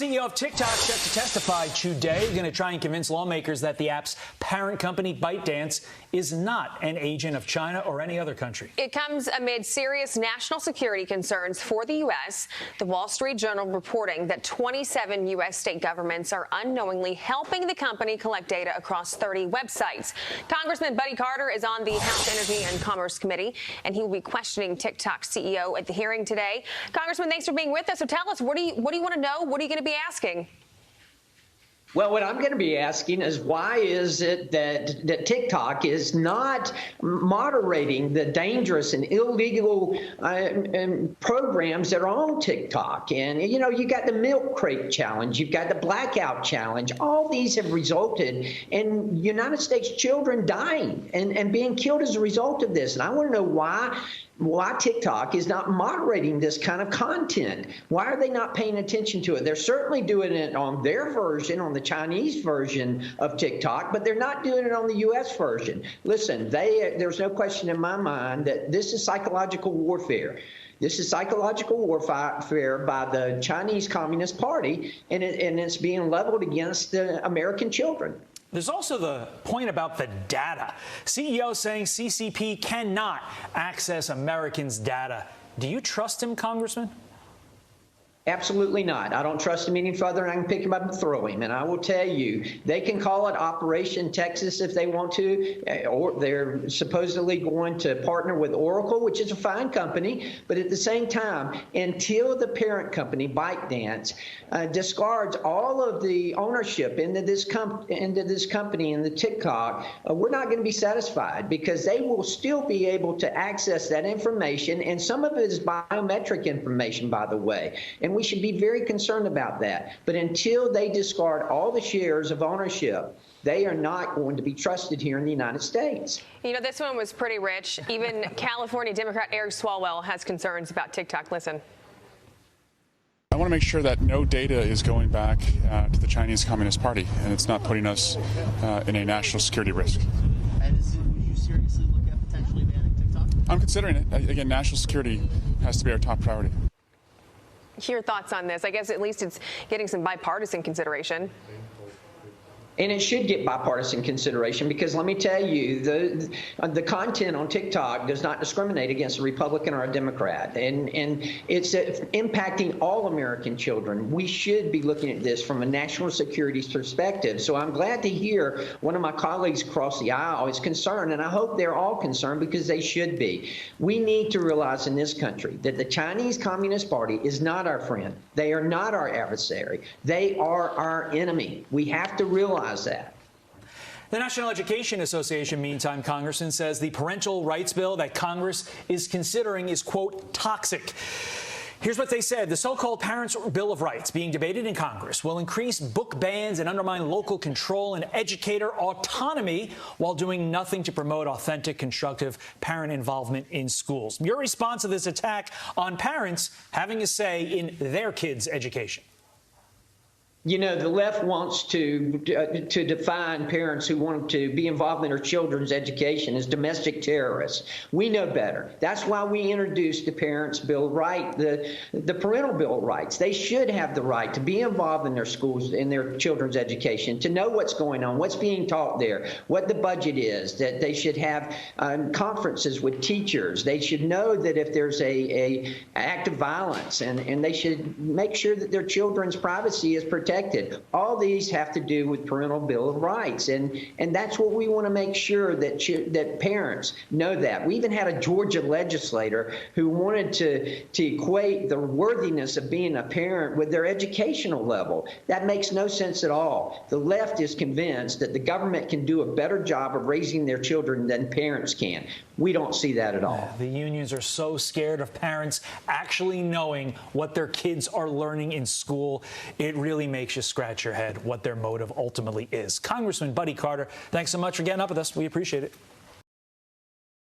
CEO of TikTok set to testify today, going to try and convince lawmakers that the app's parent company, ByteDance, is not an agent of China or any other country. It comes amid serious national security concerns for the U.S. The Wall Street Journal reporting that 27 U.S. state governments are unknowingly helping the company collect data across 30 websites. Congressman Buddy Carter is on the House Energy and Commerce Committee, and he will be questioning TikTok CEO at the hearing today. Congressman, thanks for being with us. So tell us, what do you want to know? What are you going to be asking? Well, what I'm going to be asking is why is it that TikTok is not moderating the dangerous and illegal programs that are on TikTok? And, you know, you got the milk crate challenge, you've got the blackout challenge. All these have resulted in United States children dying and being killed as a result of this. And I want to know why TikTok is not moderating this kind of content. Why are they not paying attention to it? They're certainly doing it on their version, on the Chinese version of TikTok, but they're not doing it on the U.S. version. Listen, there's no question in my mind that this is psychological warfare. This is psychological warfare by the Chinese Communist Party, and it's being leveled against the American children. There's also the point about the data. CEO saying CCP cannot access Americans' data. Do you trust him, Congressman? Absolutely not. I don't trust him any further, and I can pick him up and throw him. And I will tell you, they can call it Operation Texas if they want to, or they're supposedly going to partner with Oracle, which is a fine company. But at the same time, until the parent company, ByteDance, discards all of the ownership into this company, in the TikTok, we're not going to be satisfied, because they will still be able to access that information. And some of it is biometric information, by the way. And we should be very concerned about that. But until they discard all the shares of ownership, they are not going to be trusted here in the United States. You know, this one was pretty rich. Even California Democrat Eric Swalwell has concerns about TikTok. Listen. I want to make sure that no data is going back to the Chinese Communist Party, and it's not putting us in a national security risk. And would you seriously look at potentially banning TikTok? I'm considering it. Again, national security has to be our top priority. Your thoughts on this? I guess at least it's getting some bipartisan consideration. And it should get bipartisan consideration, because let me tell you, the content on TikTok does not discriminate against a Republican or a Democrat. And it's impacting all American children. We should be looking at this from a national security perspective. So I'm glad to hear one of my colleagues across the aisle is concerned, and I hope they're all concerned, because they should be. We need to realize in this country that the Chinese Communist Party is not our friend. They are not our adversary. They are our enemy. We have to realize that. The National Education Association, meantime, Congressman, says the parental rights bill that Congress is considering is, quote, toxic. Here's what they said. The so-called Parents' Bill of Rights being debated in Congress will increase book bans and undermine local control and educator autonomy while doing nothing to promote authentic, constructive parent involvement in schools. Your response to this attack on parents having a say in their kids' education? You know, the left wants to define parents who want to be involved in their children's education as domestic terrorists. We know better. That's why we introduced the Parents' Bill of Rights, the Parental Bill of Rights. They should have the right to be involved in their schools, in their children's education, to know what's going on, what's being taught there, what the budget is, that they should have conferences with teachers. They should know that if there's a act of violence, and they should make sure that their children's privacy is protected. All these have to do with Parental Bill of Rights, and that's what we want to make sure that parents know that. We even had a Georgia legislator who wanted to equate the worthiness of being a parent with their educational level. That makes no sense at all. The left is convinced that the government can do a better job of raising their children than parents can. We don't see that at all. The unions are so scared of parents actually knowing what their kids are learning in school. It really makes you scratch your head what their motive ultimately is. Congressman Buddy Carter, thanks so much for getting up with us. We appreciate it.